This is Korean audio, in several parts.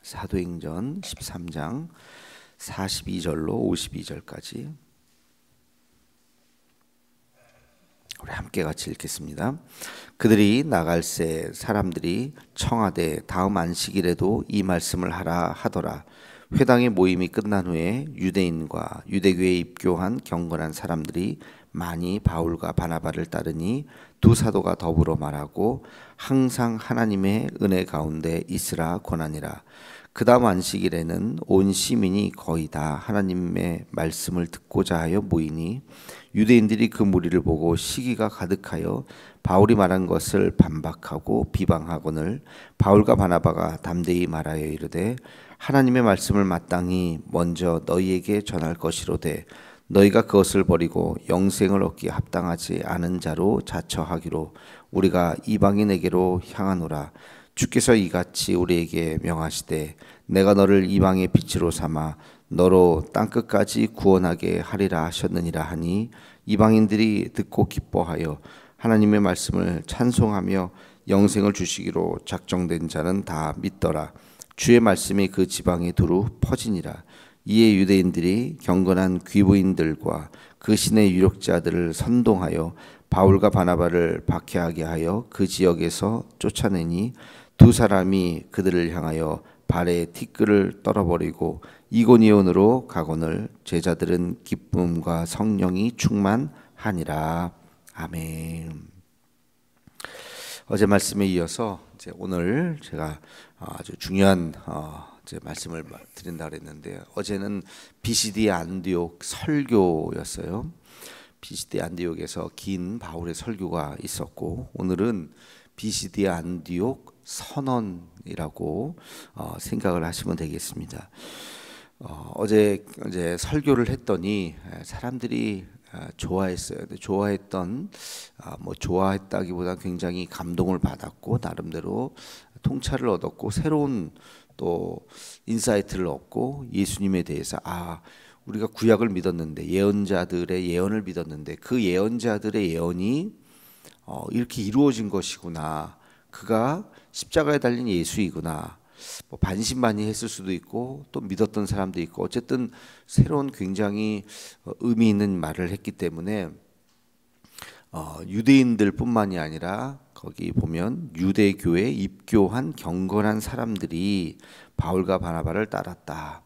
사도행전 13장 42절로 52절까지 우리 함께 같이 읽겠습니다. 그들이 나갈새 사람들이 청하되 다음 안식일에도 이 말씀을 하라 하더라. 회당의 모임이 끝난 후에 유대인과 유대교에 입교한 경건한 사람들이 많이 바울과 바나바를 따르니 두 사도가 더불어 말하고 항상 하나님의 은혜 가운데 있으라 권하니라. 그 다음 안식일에는 온 시민이 거의 다 하나님의 말씀을 듣고자 하여 모이니 유대인들이 그 무리를 보고 시기가 가득하여 바울이 말한 것을 반박하고 비방하거늘 바울과 바나바가 담대히 말하여 이르되 하나님의 말씀을 마땅히 먼저 너희에게 전할 것이로되 너희가 그것을 버리고 영생을 얻기에 합당하지 않은 자로 자처하기로 우리가 이방인에게로 향하노라. 주께서 이같이 우리에게 명하시되 내가 너를 이방의 빛으로 삼아 너로 땅끝까지 구원하게 하리라 하셨느니라 하니 이방인들이 듣고 기뻐하여 하나님의 말씀을 찬송하며 영생을 주시기로 작정된 자는 다 믿더라. 주의 말씀이 그 지방에 두루 퍼지니라. 이에 유대인들이 경건한 귀부인들과 그 신의 유력자들을 선동하여 바울과 바나바를 박해하게 하여 그 지역에서 쫓아내니 두 사람이 그들을 향하여 발에 티끌을 떨어버리고 이고니온으로 가거늘 제자들은 기쁨과 성령이 충만하니라. 아멘. 어제 말씀에 이어서 이제 오늘 제가 아주 중요한 이제 말씀을 드린다 그랬는데 어제는 비시디 안디옥 설교였어요. 비시디 안디옥에서 긴 바울의 설교가 있었고 오늘은 비시디 안디옥 선언이라고 생각을 하시면 되겠습니다. 어제 이제 설교를 했더니 사람들이 좋아했어요. 좋아했던 뭐 좋아했다기보다 굉장히 감동을 받았고 나름대로 통찰을 얻었고 새로운 또 인사이트를 얻고 예수님에 대해서 우리가 구약을 믿었는데 예언자들의 예언을 믿었는데 그 예언자들의 예언이 이렇게 이루어진 것이구나. 그가 십자가에 달린 예수이구나. 뭐 반신반의했을 수도 있고 또 믿었던 사람도 있고 어쨌든 새로운 굉장히 의미 있는 말을 했기 때문에 유대인들뿐만이 아니라 거기 보면 유대교에 입교한 경건한 사람들이 바울과 바나바를 따랐다.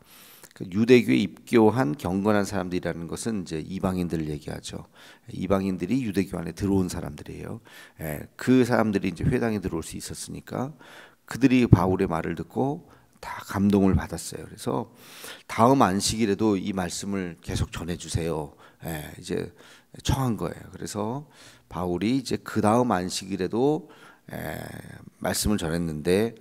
유대교에 입교한 경건한 사람들이라는 것은 이제 이방인들을 얘기하죠. 이방인들이 유대교 안에 들어온 사람들이에요. 그 사람들이 이제 회당에 들어올 수 있었으니까 그들이 바울의 말을 듣고 다 감동을 받았어요. 그래서 다음 안식일에도 이 말씀을 계속 전해주세요. 이제 청한 거예요. 그래서 바울이 이제 그 다음 안식일에도 말씀을 전했는데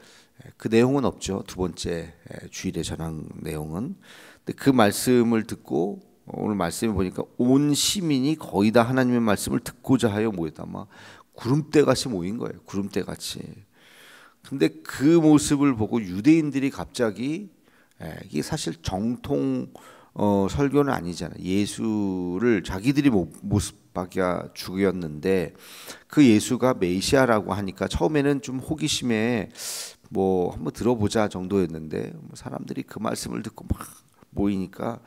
그 내용은 없죠. 두 번째 주일에 전한 내용은. 근데 그 말씀을 듣고 오늘 말씀을 보니까 온 시민이 거의 다 하나님의 말씀을 듣고자 하여 모였다. 막 구름대같이 모인 거예요. 구름대같이. 근데 그 모습을 보고 유대인들이 갑자기 이게 사실 정통 설교는 아니잖아요. 예수를 자기들이 모습 박여 죽였는데 그 예수가 메시아라고 하니까 처음에는 좀 호기심에 뭐 한번 들어보자 정도였는데 사람들이 그 말씀을 듣고 막 모이니까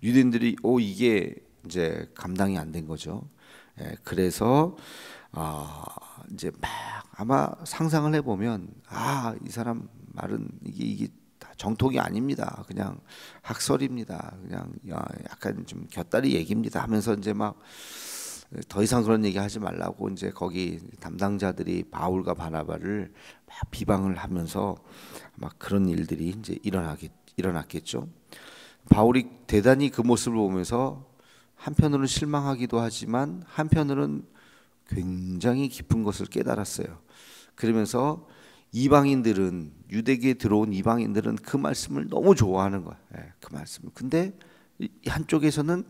유대인들이 이게 이제 감당이 안 된 거죠. 그래서 이제 막 아마 상상을 해보면 이 사람 말은 이게 다 정통이 아닙니다. 그냥 학설입니다. 그냥 약간 좀 곁다리 얘기입니다 하면서 이제 막 더 이상 그런 얘기 하지 말라고 이제 거기 담당자들이 바울과 바나바를 막 비방을 하면서 막 그런 일들이 이제 일어났겠죠. 바울이 대단히 그 모습을 보면서 한편으로는 실망하기도 하지만 한편으로는 굉장히 깊은 것을 깨달았어요. 그러면서 이방인들은 유대교에 들어온 이방인들은 그 말씀을 너무 좋아하는 거야. 그 말씀을. 근데 한쪽에서는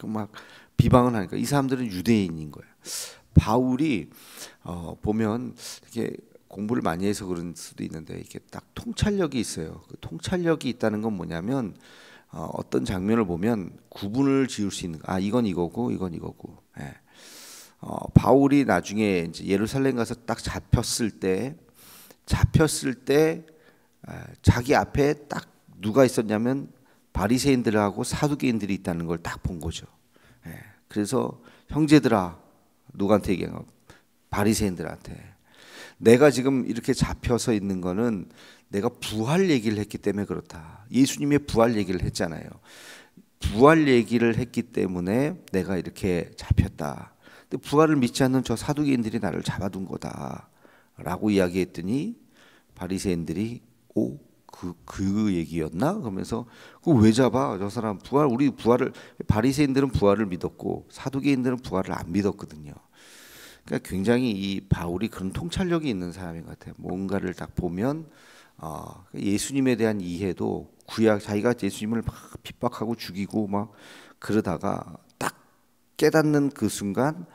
막 비방을 하니까 이 사람들은 유대인인 거예요. 바울이 보면 이렇게 공부를 많이 해서 그런 수도 있는데 이게 딱 통찰력이 있어요. 그 통찰력이 있다는 건 뭐냐면 어떤 장면을 보면 구분을 지을 수 있는 이건 이거고 이건 이거고. 바울이 나중에 이제 예루살렘 가서 딱 잡혔을 때 자기 앞에 딱 누가 있었냐면 바리새인들하고 사두개인들이 있다는 걸 딱 본 거죠. 그래서 형제들아, 누구한테 얘기한 거? 바리새인들한테. 내가 지금 이렇게 잡혀서 있는 거는 내가 부활 얘기를 했기 때문에 그렇다. 예수님의 부활 얘기를 했잖아요. 부활 얘기를 했기 때문에 내가 이렇게 잡혔다. 근데 부활을 믿지 않는 저 사두개인들이 나를 잡아둔 거다라고 이야기했더니 바리새인들이 그 얘기였나? 그러면서 그거 왜 잡아? 저 사람 우리 부활을, 바리새인들은 부활을 믿었고 사두개인들은 부활을 안 믿었거든요. 그러니까 굉장히 이 바울이 그런 통찰력이 있는 사람인 것 같아요. 뭔가를 딱 보면 예수님에 대한 이해도 구약, 자기가 예수님을 막 핍박하고 죽이고 막 그러다가 딱 깨닫는 그 순간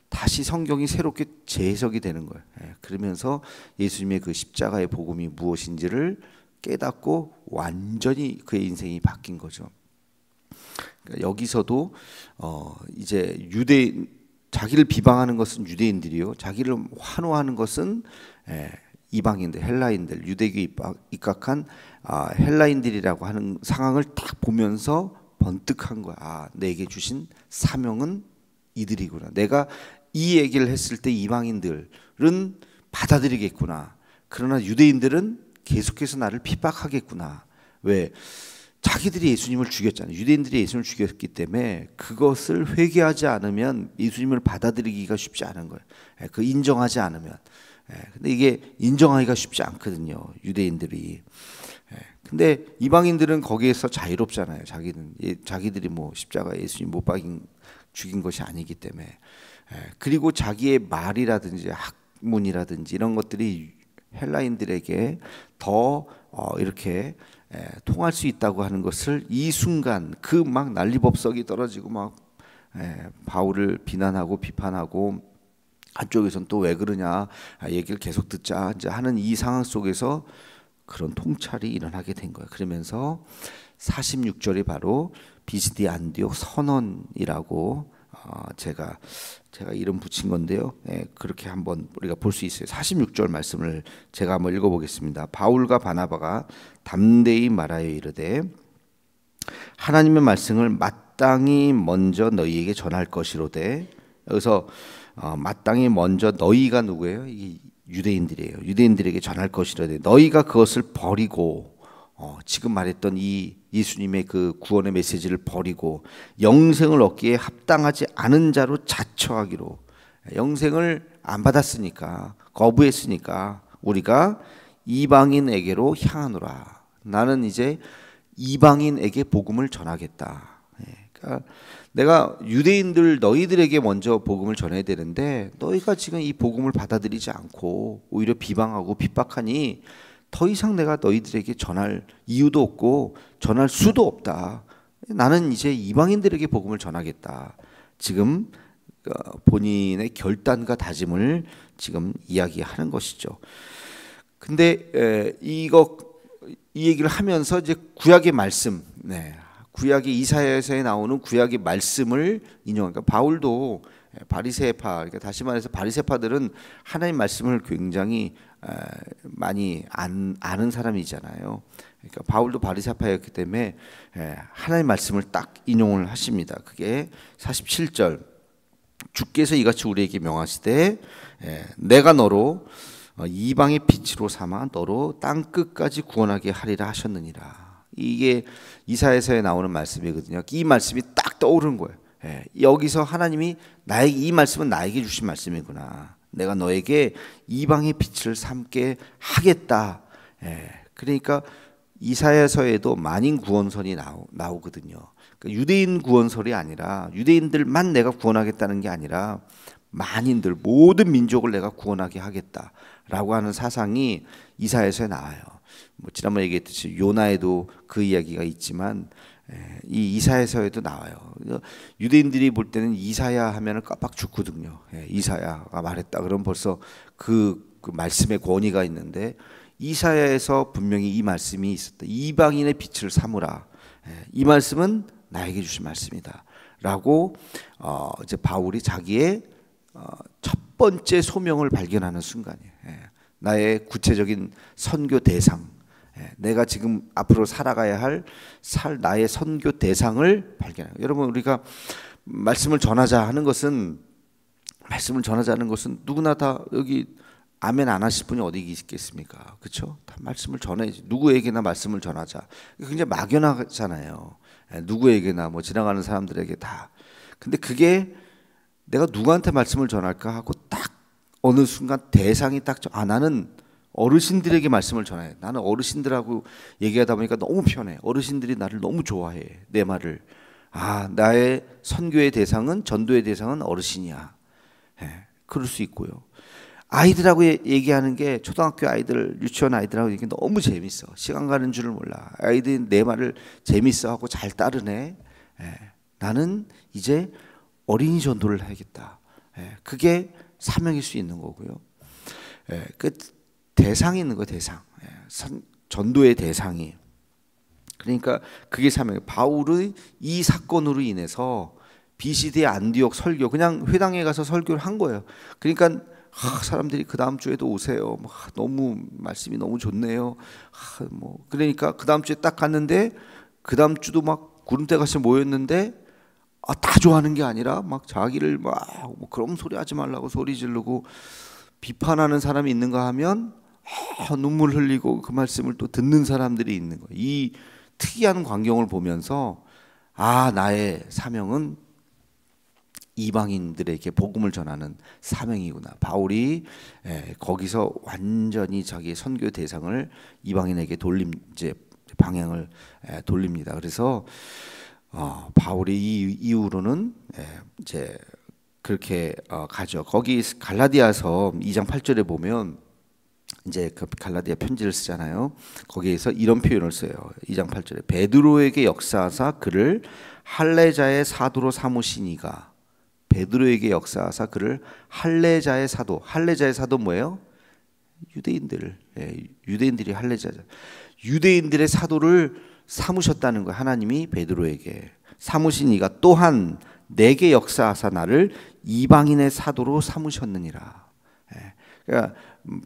다시 성경이 새롭게 재해석이 되는 거예요. 그러면서 예수님의 그 십자가의 복음이 무엇인지를 깨닫고 완전히 그의 인생이 바뀐 거죠. 그러니까 여기서도 이제 자기를 비방하는 것은 유대인들이요, 자기를 환호하는 것은 이방인들, 헬라인들, 유대교에 입각한 헬라인들이라고 하는 상황을 딱 보면서 번뜩한 거야. 내게 주신 사명은 이들이구나. 내가 이 얘기를 했을 때 이방인들은 받아들이겠구나. 그러나 유대인들은 계속해서 나를 핍박하겠구나. 왜? 자기들이 예수님을 죽였잖아요. 유대인들이 예수님을 죽였기 때문에 그것을 회개하지 않으면 예수님을 받아들이기가 쉽지 않은 거예요. 그 인정하지 않으면. 근데 이게 인정하기가 쉽지 않거든요. 유대인들이. 근데 이방인들은 거기에서 자유롭잖아요. 자기들이 뭐 십자가 예수님 못 박인 죽인 것이 아니기 때문에. 그리고 자기의 말이라든지 학문이라든지 이런 것들이 헬라인들에게 더 이렇게 통할 수 있다고 하는 것을 이 순간 그 막 난리법석이 떨어지고 막 바울을 비난하고 비판하고 한쪽에서는 또 왜 그러냐 얘기를 계속 듣자 이제 하는 이 상황 속에서 그런 통찰이 일어나게 된 거예요. 그러면서 46절이 바로 비스디 안디옥 선언이라고 제가 이름 붙인 건데요. 그렇게 한번 우리가 볼 수 있어요. 46절 말씀을 제가 한번 읽어보겠습니다. 바울과 바나바가 담대히 말하여 이르되 하나님의 말씀을 마땅히 먼저 너희에게 전할 것이로되, 여기서 마땅히 먼저 너희가 누구예요? 이 유대인들이에요. 유대인들에게 전할 것이로되 너희가 그것을 버리고 지금 말했던 이 예수님의 그 구원의 메시지를 버리고 영생을 얻기에 합당하지 않은 자로 자처하기로. 영생을 안 받았으니까, 거부했으니까 우리가 이방인에게로 향하노라. 나는 이제 이방인에게 복음을 전하겠다. 그러니까 내가 유대인들 너희들에게 먼저 복음을 전해야 되는데 너희가 지금 이 복음을 받아들이지 않고 오히려 비방하고 핍박하니 더 이상 내가 너희들에게 전할 이유도 없고 전할 수도 없다. 나는 이제 이방인들에게 복음을 전하겠다. 지금 본인의 결단과 다짐을 지금 이야기하는 것이죠. 근데 이 얘기를 하면서 이제 구약의 말씀, 구약의 이사야서에 나오는 구약의 말씀을 인용하니까 바울도 바리새파, 그러니까 다시 말해서 바리새파들은 하나님 말씀을 굉장히 많이 아는 사람이잖아요. 그러니까 바울도 바리새파였기 때문에 하나님 말씀을 딱 인용을 하십니다. 그게 47절, 주께서 이같이 우리에게 명하시되 내가 너로 이방의 빛으로 삼아 너로 땅 끝까지 구원하게 하리라 하셨느니라. 이게 이사야서에 나오는 말씀이거든요. 이 말씀이 딱 떠오르는 거예요. 여기서 하나님이 이 말씀은 나에게 주신 말씀이구나. 내가 너에게 이방의 빛을 삼게 하겠다. 그러니까 이사야서에도 만인 구원설이 나오거든요. 그러니까 유대인 구원설이 아니라 유대인들만 내가 구원하겠다는 게 아니라 만인들, 모든 민족을 내가 구원하게 하겠다라고 하는 사상이 이사야서에 나와요. 뭐 지난번에 얘기했듯이 요나에도 그 이야기가 있지만 이 이사야서에도 나와요. 유대인들이 볼 때는 이사야 하면은 깜빡 죽거든요. 이사야가 말했다 그러면 벌써 그 말씀의 권위가 있는데 이사야에서 분명히 이 말씀이 있었다. 이방인의 빛을 삼으라. 이 말씀은 나에게 주신 말씀이다라고 이제 바울이 자기의 첫 번째 소명을 발견하는 순간이에요. 나의 구체적인 선교 대상, 내가 지금 앞으로 살아가야 할 나의 선교 대상을 발견해요. 여러분, 우리가 말씀을 전하자 하는 것은 누구나 다 여기 아멘 안 하실 분이 어디 있겠습니까? 그렇죠? 다 말씀을 전해야지. 누구에게나 말씀을 전하자. 굉장히 막연하잖아요. 누구에게나 뭐 지나가는 사람들에게 다. 근데 그게 내가 누구한테 말씀을 전할까 하고 딱 어느 순간 대상이 딱 나는 어르신들에게 말씀을 전해. 나는 어르신들하고 얘기하다 보니까 너무 편해. 어르신들이 나를 너무 좋아해. 내 말을. 나의 선교의 대상은, 전도의 대상은 어르신이야. 그럴 수 있고요. 아이들하고 얘기하는 게, 초등학교 아이들, 유치원 아이들하고 얘기하는 게 너무 재밌어. 시간 가는 줄을 몰라. 아이들이 내 말을 재밌어하고 잘 따르네. 나는 이제 어린이 전도를 해야겠다. 그게 사명일 수 있는 거고요. 그 대상이 있는 거, 대상. 전도의 대상이. 그러니까 그게 사명. 바울의 이 사건으로 인해서 비시드의 안디옥 설교, 그냥 회당에 가서 설교를 한 거예요. 그러니까 사람들이 그 다음 주에도 오세요. 너무 말씀이 너무 좋네요. 그러니까 그 다음 주에 딱 갔는데 그 다음 주도 막 구름대같이 모였는데 다 좋아하는 게 아니라 막 자기를 그럼 소리 하지 말라고 소리 지르고 비판하는 사람이 있는가 하면 눈물 흘리고 그 말씀을 또 듣는 사람들이 있는 거예요. 이 특이한 광경을 보면서 나의 사명은 이방인들에게 복음을 전하는 사명이구나. 바울이 거기서 완전히 자기의 선교 대상을 이방인에게 이제 방향을 돌립니다. 그래서 바울이 이 이후로는 이제 그렇게 가죠. 거기 갈라디아서 2장 8절에 보면 이제 그 갈라디아 편지를 쓰잖아요. 거기에서 이런 표현을 써요. 2장 8절에 베드로에게 역사하사 그를 할례자의 사도로 삼으시니가. 베드로에게 역사하사 그를 할례자의 사도. 할례자의 사도 뭐예요? 유대인들이 할례자죠. 유대인들의 사도를 삼으셨다는 거예요. 하나님이 베드로에게 삼으시니가 또한 내게 역사하사 나를 이방인의 사도로 삼으셨느니라. 그러니까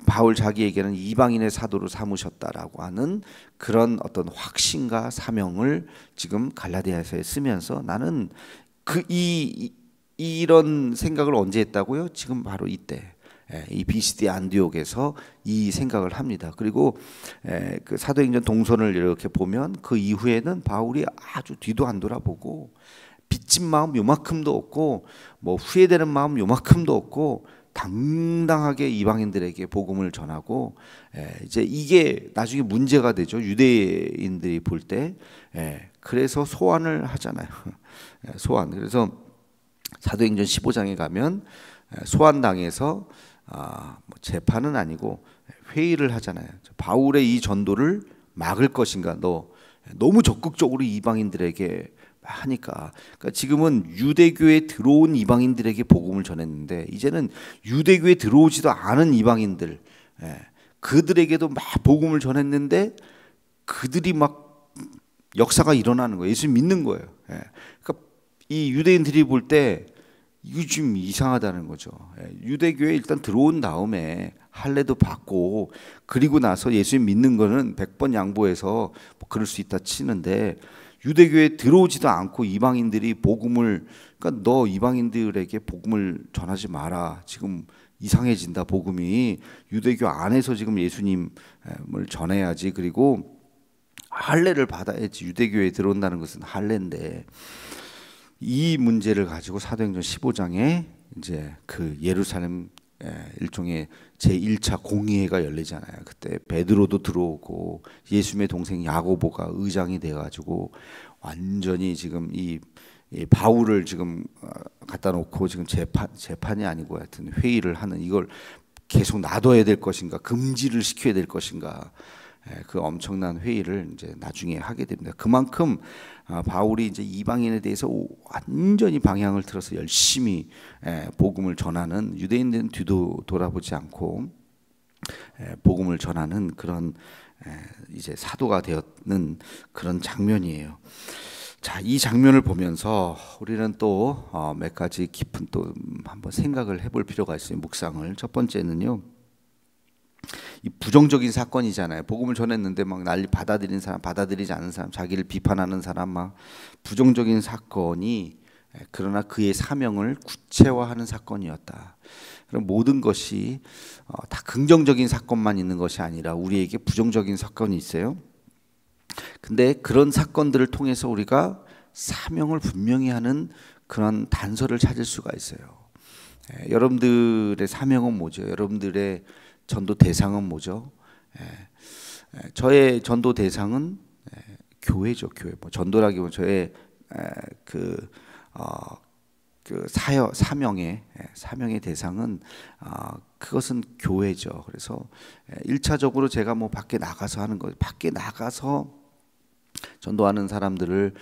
바울 자기에게는 이방인의 사도로 삼으셨다라고 하는 그런 어떤 확신과 사명을 지금 갈라디아서에 쓰면서 나는 이런 생각을 언제 했다고요? 지금 바로 이때 이 비시디 안디옥에서 이 생각을 합니다. 그리고 그 사도행전 동선을 이렇게 보면 그 이후에는 바울이 아주 뒤도 안 돌아보고 빚진 마음 요만큼도 없고 뭐 후회되는 마음 요만큼도 없고 당당하게 이방인들에게 복음을 전하고 이제 이게 나중에 문제가 되죠. 유대인들이 볼 때. 그래서 소환을 하잖아요. 소환. 그래서 사도행전 15장에 가면 소환당해서 재판은 아니고 회의를 하잖아요. 바울의 이 전도를 막을 것인가. 너무 적극적으로 이방인들에게 하니까. 그러니까 지금은 유대교에 들어온 이방인들에게 복음을 전했는데 이제는 유대교에 들어오지도 않은 이방인들, 그들에게도 막 복음을 전했는데 그들이 막 역사가 일어나는 거예요. 예수 믿는 거예요. 그러니까 이 유대인들이 볼 때 이거 좀 이상하다는 거죠. 유대교에 일단 들어온 다음에 할례도 받고 그리고 나서 예수 믿는 거는 100번 양보해서 뭐 그럴 수 있다 치는데 유대교에 들어오지도 않고 이방인들이 복음을, 그러니까 너 이방인들에게 복음을 전하지 마라. 지금 이상해진다 복음이. 유대교 안에서 지금 예수님을 전해야지. 그리고 할례를 받아야지. 유대교에 들어온다는 것은 할례인데 이 문제를 가지고 사도행전 15장에 이제 그 예루살렘 일종의 제1차 공의회가 열리잖아요. 그때 베드로도 들어오고 예수님의 동생 야고보가 의장이 돼가지고 완전히 지금 이 바울을 지금 갖다 놓고 지금 재판이 아니고 하여튼 회의를 하는, 이걸 계속 놔둬야 될 것인가 금지를 시켜야 될 것인가, 그 엄청난 회의를 이제 나중에 하게 됩니다. 그만큼 바울이 이제 이방인에 대해서 완전히 방향을 틀어서 열심히 복음을 전하는, 유대인들은 뒤도 돌아보지 않고 복음을 전하는 그런 이제 사도가 되었는 그런 장면이에요. 자, 이 장면을 보면서 우리는 또 몇 가지 깊은 또 한번 생각을 해볼 필요가 있어요. 묵상을. 첫 번째는요, 이 부정적인 사건이잖아요. 복음을 전했는데 막 난리, 받아들이는 사람, 받아들이지 않는 사람, 자기를 비판하는 사람, 막 부정적인 사건이, 그러나 그의 사명을 구체화하는 사건이었다. 그럼 모든 것이 다 긍정적인 사건만 있는 것이 아니라 우리에게 부정적인 사건이 있어요. 근데 그런 사건들을 통해서 우리가 사명을 분명히 하는 그런 단서를 찾을 수가 있어요. 여러분들의 사명은 뭐죠? 여러분들의 전도 대상은 뭐죠? 저의 전도 대상은 교회죠. 교회. 뭐 전도라기보다 저의 그 사명의 대상은 그것은 교회죠. 그래서 1차적으로 제가 뭐 밖에 나가서 하는 거, 밖에 나가서 전도하는 사람들을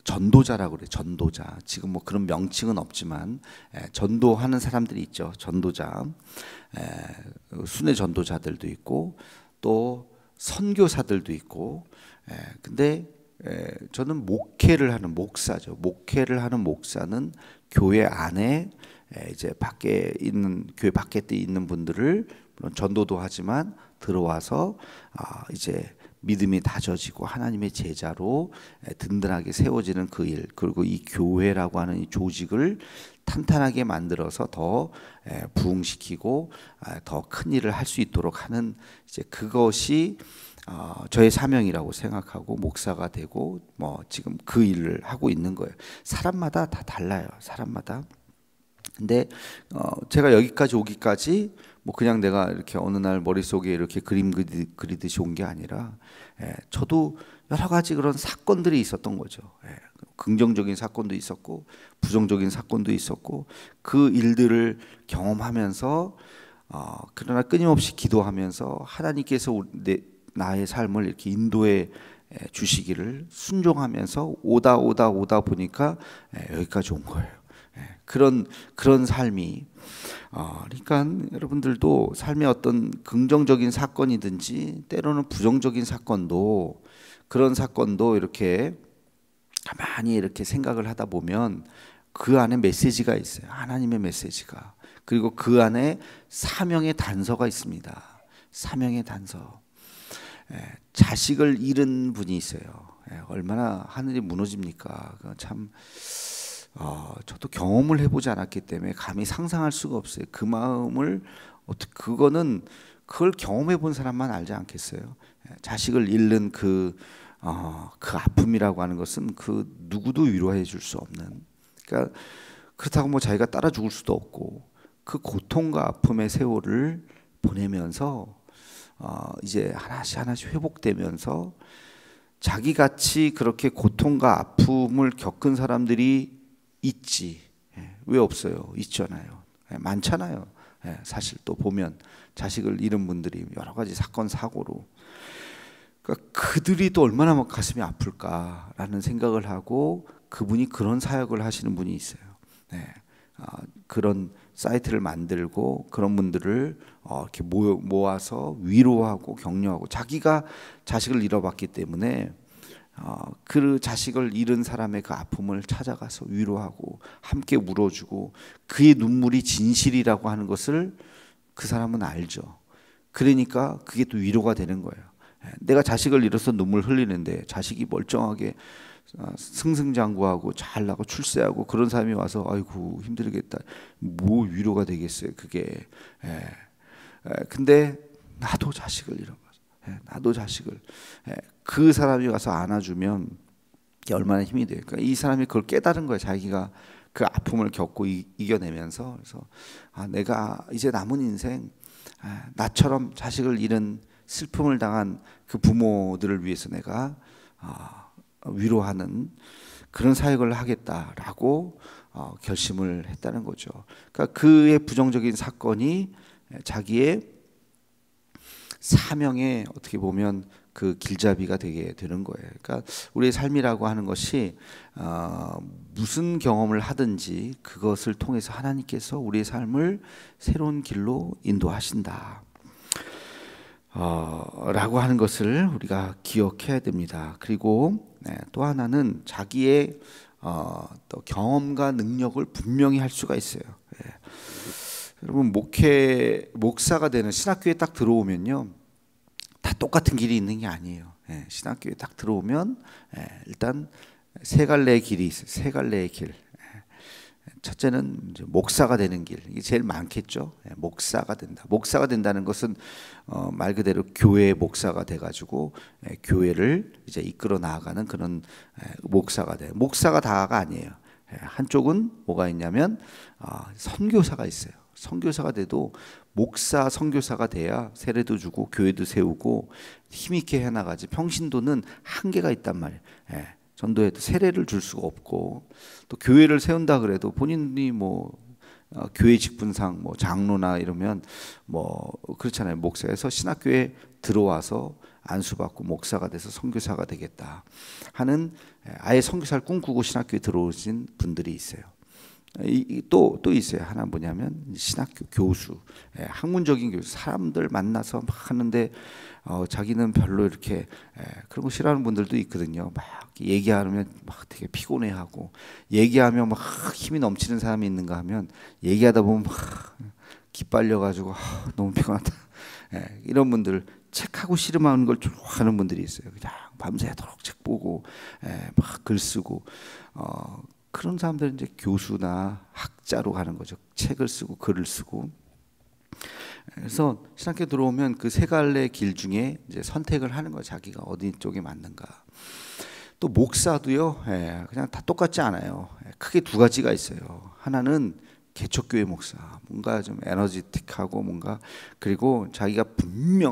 전도자라고 그래요. 전도자. 지금 뭐 그런 명칭은 없지만 전도하는 사람들이 있죠. 전도자. 순회 전도자들도 있고 또 선교사들도 있고. 근데 저는 목회를 하는 목사죠. 목회를 하는 목사는 교회 안에 이제 밖에 있는, 교회 밖에 있는 분들을 물론 전도도 하지만 들어와서 이제 믿음이 다져지고 하나님의 제자로 든든하게 세워지는 그 일, 그리고 이 교회라고 하는 이 조직을 탄탄하게 만들어서 더 부흥시키고 더 큰 일을 할 수 있도록 하는, 이제 그것이 저의 사명이라고 생각하고 목사가 되고 뭐 지금 그 일을 하고 있는 거예요. 사람마다 다 달라요. 사람마다. 근데 제가 여기까지 오기까지 뭐 그냥 내가 이렇게 어느 날 머릿속에 이렇게 그림 그리듯이 온 게 아니라 저도 여러 가지 그런 사건들이 있었던 거죠. 긍정적인 사건도 있었고 부정적인 사건도 있었고 그 일들을 경험하면서 그러나 끊임없이 기도하면서 하나님께서 나의 삶을 이렇게 인도해 주시기를 순종하면서 오다 보니까 여기까지 온 거예요. 그런 삶이, 그러니까 여러분들도 삶의 어떤 긍정적인 사건이든지 때로는 부정적인 사건도, 그런 사건도 이렇게 가만히 이렇게 생각을 하다 보면 그 안에 메시지가 있어요. 하나님의 메시지가. 그리고 그 안에 사명의 단서가 있습니다. 사명의 단서. 자식을 잃은 분이 있어요. 얼마나 하늘이 무너집니까? 참. 저도 경험을 해보지 않았기 때문에 감히 상상할 수가 없어요. 그 마음을 그걸 경험해 본 사람만 알지 않겠어요? 자식을 잃는 그 아픔이라고 하는 것은 그 누구도 위로해 줄 수 없는. 그러니까 그렇다고 뭐 자기가 따라 죽을 수도 없고 그 고통과 아픔의 세월을 보내면서 이제 하나씩 회복되면서 자기같이 그렇게 고통과 아픔을 겪은 사람들이 있지. 왜 없어요? 있잖아요. 많잖아요. 사실 또 보면 자식을 잃은 분들이 여러 가지 사건 사고로, 그러니까 그들이 또 얼마나 막 가슴이 아플까라는 생각을 하고 그분이 그런 사역을 하시는 분이 있어요. 그런 사이트를 만들고 그런 분들을 이렇게 모아서 위로하고 격려하고, 자기가 자식을 잃어봤기 때문에 그 자식을 잃은 사람의 그 아픔을 찾아가서 위로하고 함께 울어주고, 그의 눈물이 진실이라고 하는 것을 그 사람은 알죠. 그러니까 그게 또 위로가 되는 거예요. 내가 자식을 잃어서 눈물 흘리는데 자식이 멀쩡하게 승승장구하고 잘 나고 출세하고 그런 사람이 와서 아이고 힘들겠다, 뭐 위로가 되겠어요 그게. 근데 나도 자식을 잃어봤어. 나도 자식을, 그 사람이 와서 안아주면 얼마나 힘이 돼요. 그러니까 이 사람이 그걸 깨달은 거예요. 자기가 그 아픔을 겪고 이겨내면서. 그래서 내가 이제 남은 인생 나처럼 자식을 잃은 슬픔을 당한 그 부모들을 위해서 내가 위로하는 그런 사역을 하겠다라고 결심을 했다는 거죠. 그러니까 그의 부정적인 사건이 자기의 사명에 어떻게 보면 그 길잡이가 되게 되는 거예요. 그러니까 우리의 삶이라고 하는 것이 무슨 경험을 하든지 그것을 통해서 하나님께서 우리의 삶을 새로운 길로 인도하신다. 라고 하는 것을 우리가 기억해야 됩니다. 그리고 또 하나는 자기의 또 경험과 능력을 분명히 할 수가 있어요. 여러분 목사가 되는 신학교에 딱 들어오면요, 다 똑같은 길이 있는 게 아니에요. 신학교에 딱 들어오면 일단 세 갈래의 길이 있어요. 세 갈래의 길. 첫째는 이제 목사가 되는 길, 이게 제일 많겠죠. 목사가 된다. 목사가 된다는 것은 말 그대로 교회의 목사가 돼가지고 교회를 이제 이끌어 나아가는 그런 목사가 돼. 목사가 다가 아니에요. 한쪽은 뭐가 있냐면 선교사가 있어요. 선교사가 돼도 목사, 선교사가 돼야 세례도 주고 교회도 세우고 힘있게 해나가지. 평신도는 한계가 있단 말이에요. 전도에도 세례를 줄 수가 없고, 또 교회를 세운다 그래도 본인이 뭐 교회 직분상 뭐 장로나 이러면 뭐 그렇잖아요. 목사에서 신학교에 들어와서 안수받고 목사가 돼서 선교사가 되겠다 하는, 아예 선교사를 꿈꾸고 신학교에 들어오신 분들이 있어요. 또 있어요. 하나 뭐냐면 신학교 교수, 학문적인 교수, 사람들 만나서 막 하는데 자기는 별로 이렇게 그런 거 싫어하는 분들도 있거든요. 막 얘기하면 막 되게 피곤해하고, 얘기하면 막 힘이 넘치는 사람이 있는가 하면 얘기하다 보면 막 기빨려가지고 너무 피곤하다. 이런 분들, 책하고 씨름하는 걸 좋아하는 분들이 있어요. 그냥 밤새도록 책 보고 막 글 쓰고, 그런 사람들은 이제 교수나 학자로 가는 거죠. 책을 쓰고 글을 쓰고. 그래서 신학교 들어오면 그 세 갈래 길 중에 이제 선택을 하는 거예요. 자기가 어디 쪽에 맞는가. 또 목사도요, 그냥 다 똑같지 않아요. 크게 두 가지가 있어요. 하나는 개척교회 목사, 뭔가 좀 에너지틱하고 뭔가, 그리고 자기가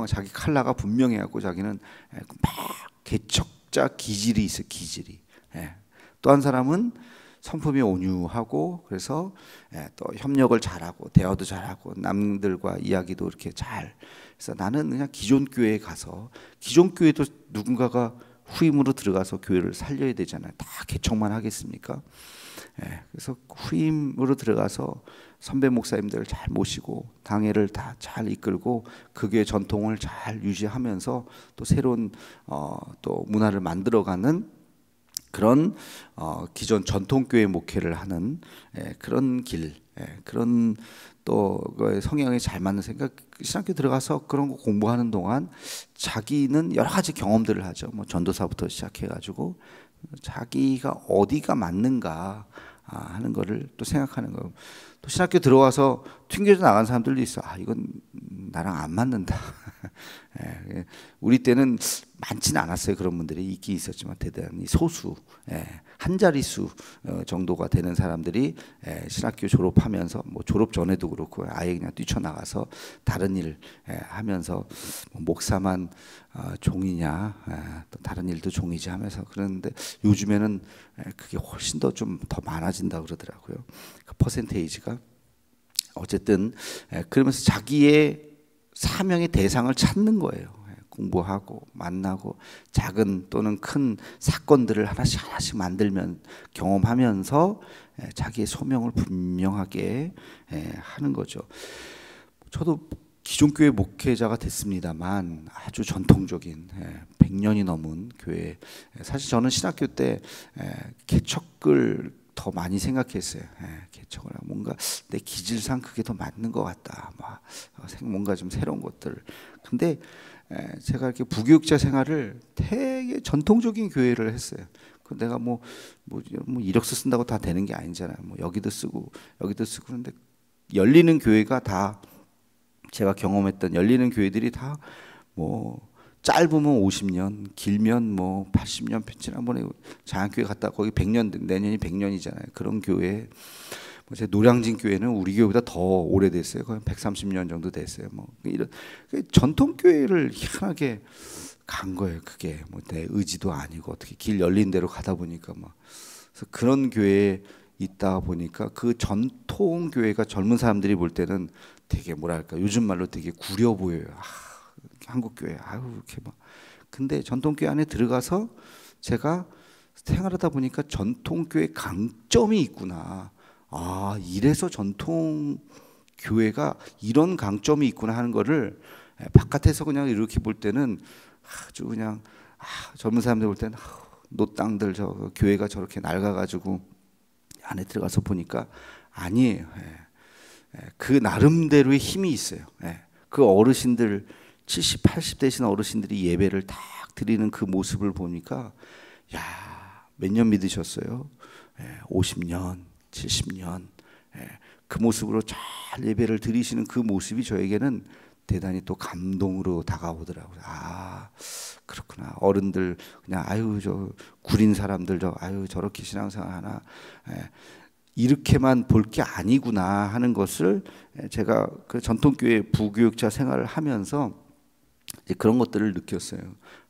자기 칼라가 분명해갖고 자기는 막 개척자 기질이 있어요. 기질이. 또 한 사람은 성품이 온유하고, 그래서 또 협력을 잘하고 대화도 잘하고 남들과 이야기도 이렇게 잘. 그래서 나는 그냥 기존 교회에 가서, 기존 교회도 누군가가 후임으로 들어가서 교회를 살려야 되잖아요. 다 개척만 하겠습니까? 그래서 후임으로 들어가서 선배 목사님들을 잘 모시고 당회를 다 잘 이끌고 그 교회 전통을 잘 유지하면서 또 새로운 또 문화를 만들어가는 그런 기존 전통교회 목회를 하는 그런 길, 그런 또 성향에 잘 맞는 생각. 신학교 들어가서 그런 거 공부하는 동안 자기는 여러 가지 경험들을 하죠. 뭐 전도사부터 시작해가지고 자기가 어디가 맞는가 하는 거를 또 생각하는 거예요. 또 신학교 들어와서 튕겨져 나간 사람들도 있어. 이건 나랑 안 맞는다. 우리 때는 많지는 않았어요. 그런 분들이 있긴 있었지만 대단히 소수, 한 자릿수 정도가 되는 사람들이 신학교 졸업하면서, 뭐 졸업 전에도 그렇고 아예 그냥 뛰쳐나가서 다른 일 하면서 목사만 종이냐, 또 다른 일도 종이지 하면서 그러는데, 요즘에는 그게 훨씬 더 좀 더 많아진다 그러더라고요. 그 퍼센테이지가. 어쨌든 그러면서 자기의 사명의 대상을 찾는 거예요. 공부하고 만나고 작은 또는 큰 사건들을 하나씩 하나씩 만들면 경험하면서 자기의 소명을 분명하게 하는 거죠. 저도 기존 교회 목회자가 됐습니다만 아주 전통적인 100년이 넘은 교회, 사실 저는 신학교 때 개척을 더 많이 생각했어요. 개척을 뭔가 내 기질상 그게 더 맞는 것 같다. 뭔가 좀 새로운 것들. 근데 제가 이렇게 부교육자 생활을 되게 전통적인 교회를 했어요. 그 내가 뭐 이력서 쓴다고 다 되는 게 아니잖아요. 뭐 여기도 쓰고 여기도 쓰고. 그런데 열리는 교회가 다, 제가 경험했던 열리는 교회들이 다 뭐 짧으면 50년, 길면 뭐 80년, 지난번에 장학교회 갔다 거기 100년, 내년이 100년이잖아요. 그런 교회. 제 노량진 교회는 우리 교회보다 더 오래됐어요. 거의 130년 정도 됐어요. 뭐 이런 전통 교회를 희한하게 간 거예요. 그게 뭐 내 의지도 아니고 어떻게 길 열린 대로 가다 보니까 막. 그래서 그런 교회에 있다 보니까 그 전통 교회가 젊은 사람들이 볼 때는 되게 뭐랄까, 요즘 말로 되게 구려 보여요. 한국 교회 이렇게 막. 근데 전통 교회 안에 들어가서 제가 생활하다 보니까 전통 교회 강점이 있구나. 이래서 전통 교회가 이런 강점이 있구나 하는 거를 바깥에서 그냥 이렇게 볼 때는 아주 그냥 젊은 사람들 볼 때는 노땅들 저 교회가 저렇게 낡아가지고 안에 들어가서 보니까 아니에요. 그 나름대로의 힘이 있어요. 그 어르신들 70, 80 되신 어르신들이 예배를 딱 드리는 그 모습을 보니까 몇 년 믿으셨어요? 50년, 70년. 그 모습으로 잘 예배를 드리시는 그 모습이 저에게는 대단히 또 감동으로 다가오더라고요. 그렇구나. 어른들 그냥 저 구린 사람들 저렇게 신앙생활 하나. 이렇게만 볼 게 아니구나 하는 것을 제가 그 전통교회 부교육자 생활을 하면서 이제 그런 것들을 느꼈어요.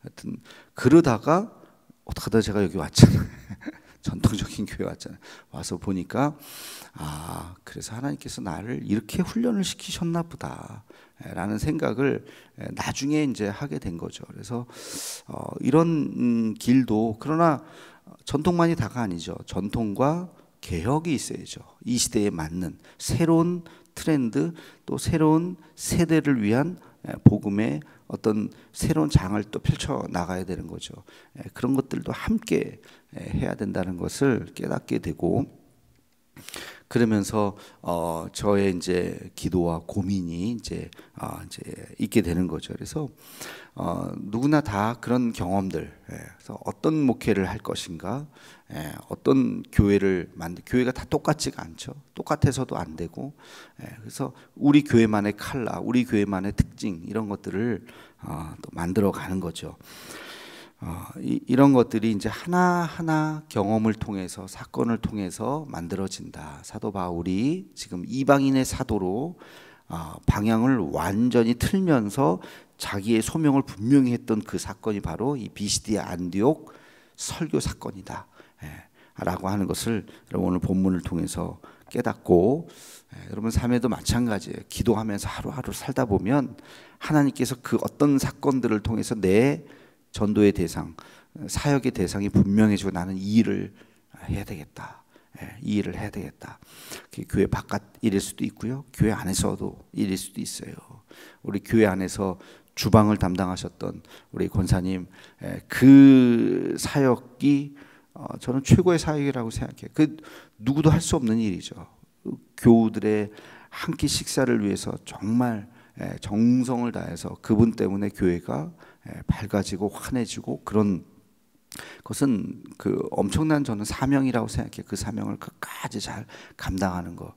하여튼 그러다가 어떡하다 제가 여기 왔잖아요. 전통적인 교회 왔잖아요. 와서 보니까 그래서 하나님께서 나를 이렇게 훈련을 시키셨나 보다 라는 생각을 나중에 이제 하게 된 거죠. 그래서 이런 길도, 그러나 전통만이 다가 아니죠. 전통과 개혁이 있어야죠. 이 시대에 맞는 새로운 트렌드, 또 새로운 세대를 위한 복음의 어떤 새로운 장을 또 펼쳐 나가야 되는 거죠. 그런 것들도 함께 해야 된다는 것을 깨닫게 되고, 그러면서 저의 이제 기도와 고민이 이제 있게 되는 거죠. 그래서 누구나 다 그런 경험들, 그래서 어떤 목회를 할 것인가, 어떤 교회를 교회가 다 똑같지가 않죠. 똑같아서도 안 되고, 그래서 우리 교회만의 칼라, 우리 교회만의 특징, 이런 것들을 또 만들어 가는 거죠. 이런 것들이 이제 하나하나 경험을 통해서, 사건을 통해서 만들어진다. 사도 바울이 지금 이방인의 사도로 방향을 완전히 틀면서 자기의 소명을 분명히 했던 그 사건이 바로 이 비시디아 안디옥 설교 사건이다 라고 하는 것을 여러분 오늘 본문을 통해서 깨닫고, 여러분 삶에도 마찬가지예요. 기도하면서 하루하루 살다 보면 하나님께서 그 어떤 사건들을 통해서 내 전도의 대상, 사역의 대상이 분명해지고 나는 이 일을 해야 되겠다. 이 일을 해야 되겠다. 교회 바깥 일일 수도 있고요. 교회 안에서도 일일 수도 있어요. 우리 교회 안에서 주방을 담당하셨던 우리 권사님, 그 사역이 저는 최고의 사역이라고 생각해요. 그 누구도 할 수 없는 일이죠. 교우들의 한 끼 식사를 위해서 정말 정성을 다해서 그분 때문에 교회가 밝아지고 환해지고, 그런 것은 그 엄청난 저는 사명이라고 생각해요. 그 사명을 끝까지 잘 감당하는 거.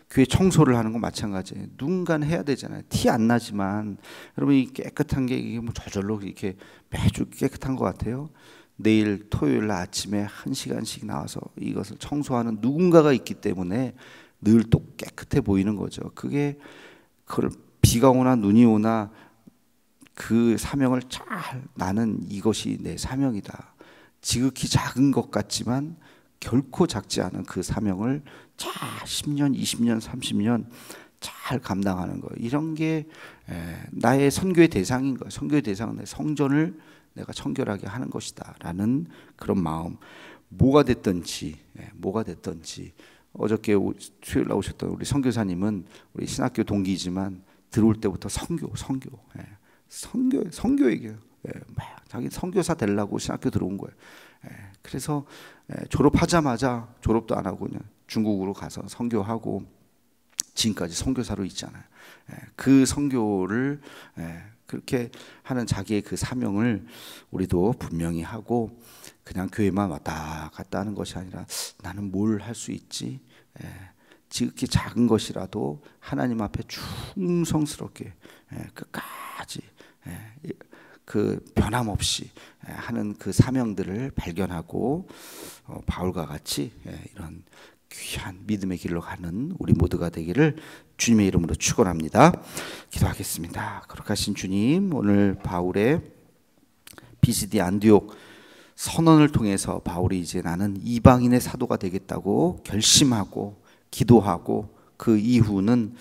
교회 청소를 하는 거 마찬가지예요. 누군가는 해야 되잖아요. 티 안 나지만 여러분이 깨끗한 게 이게 뭐 저절로 이렇게 매주 깨끗한 것 같아요. 내일 토요일 날 아침에 1시간씩 나와서 이것을 청소하는 누군가가 있기 때문에 늘 또 깨끗해 보이는 거죠. 그걸 비가 오나 눈이 오나 그 사명을 잘, 나는 이것이 내 사명이다. 지극히 작은 것 같지만 결코 작지 않은 그 사명을 잘 10년, 20년, 30년 잘 감당하는 거. 이런 게 나의 선교의 대상인 거예요. 선교의 대상은 내 성전을 내가 청결하게 하는 것이다 라는 그런 마음. 뭐가 됐든지 어저께 수요일 나오셨던 우리 선교사님은 우리 신학교 동기지만 들어올 때부터 선교 얘기해요. 자기 선교사 되려고 신학교 들어온 거예요. 그래서 졸업하자마자, 졸업도 안 하고 그냥 중국으로 가서 선교하고 지금까지 선교사로 있잖아요. 그 선교를 그렇게 하는 자기의 그 사명을 우리도 분명히 하고, 그냥 교회만 왔다 갔다 하는 것이 아니라 나는 뭘 할 수 있지? 지극히 작은 것이라도 하나님 앞에 충성스럽게 끝까지 그 변함없이 하는 그 사명들을 발견하고, 바울과 같이 이런 귀한 믿음의 길로 가는 우리 모두가 되기를 주님의 이름으로 축원합니다. 기도하겠습니다. 거룩하신 주님, 오늘 바울의 비시디아 안디옥 선언을 통해서 바울이 이제 나는 이방인의 사도가 되겠다고 결심하고 기도하고, 그 이후는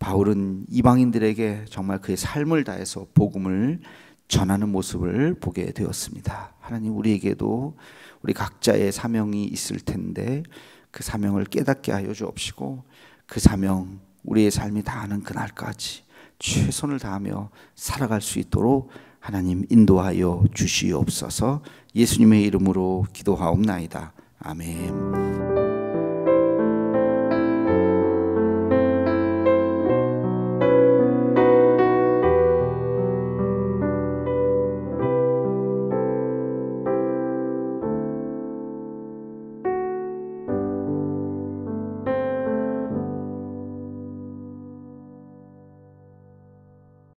바울은 이방인들에게 정말 그의 삶을 다해서 복음을 전하는 모습을 보게 되었습니다. 하나님, 우리에게도 우리 각자의 사명이 있을 텐데 그 사명을 깨닫게 하여 주옵시고, 그 사명 우리의 삶이 다하는 그날까지 최선을 다하며 살아갈 수 있도록 하나님 인도하여 주시옵소서. 예수님의 이름으로 기도하옵나이다. 아멘.